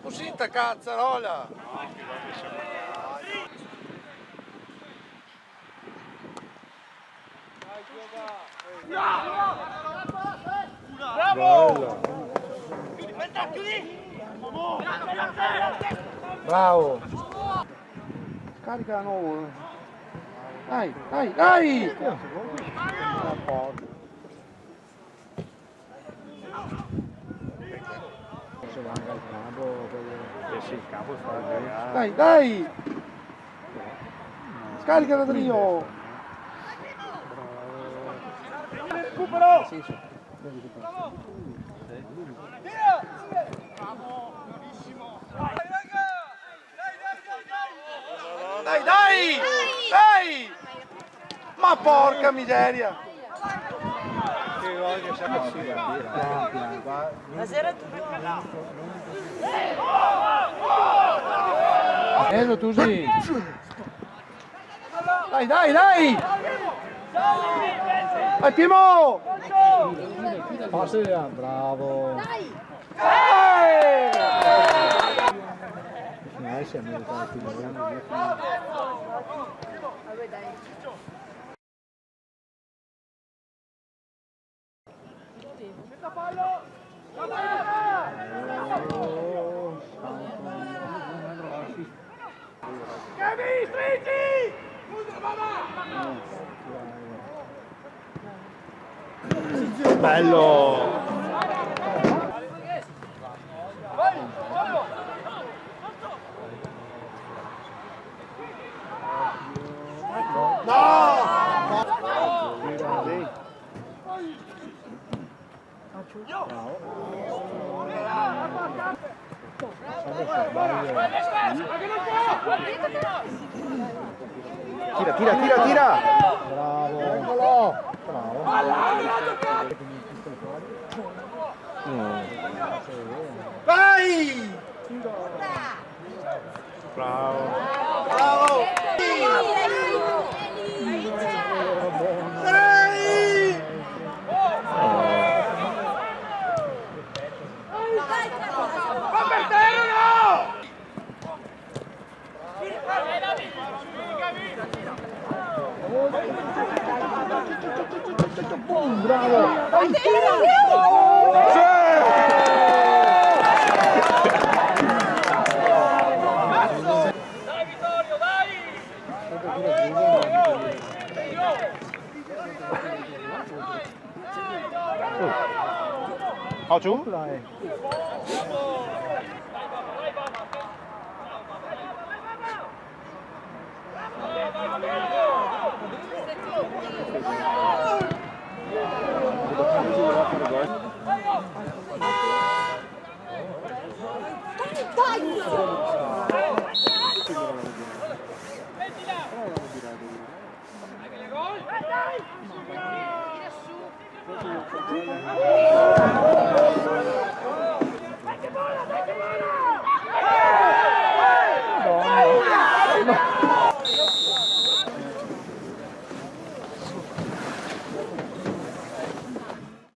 Uscita cazzarola! Bravo! Bravo! Scarica no! Dai, dai, dai! Dai, dai! Scarica da trio! Recupero! Dai, dai! Dai! Ma porca miseria! Buonasera a tutti. Tu sì! Dai, dai, dai! Vai Timo! Passi, bravo! Dai! Siamo arrivati Vabbè dai. Bello! Tira, tira, tira, tira! Bravo! Eccolo! Bravo! Vai! Bravo! Bravo! Dai! Ma per terra no! Bravo! Dai Vittorio, dai! Ho giù?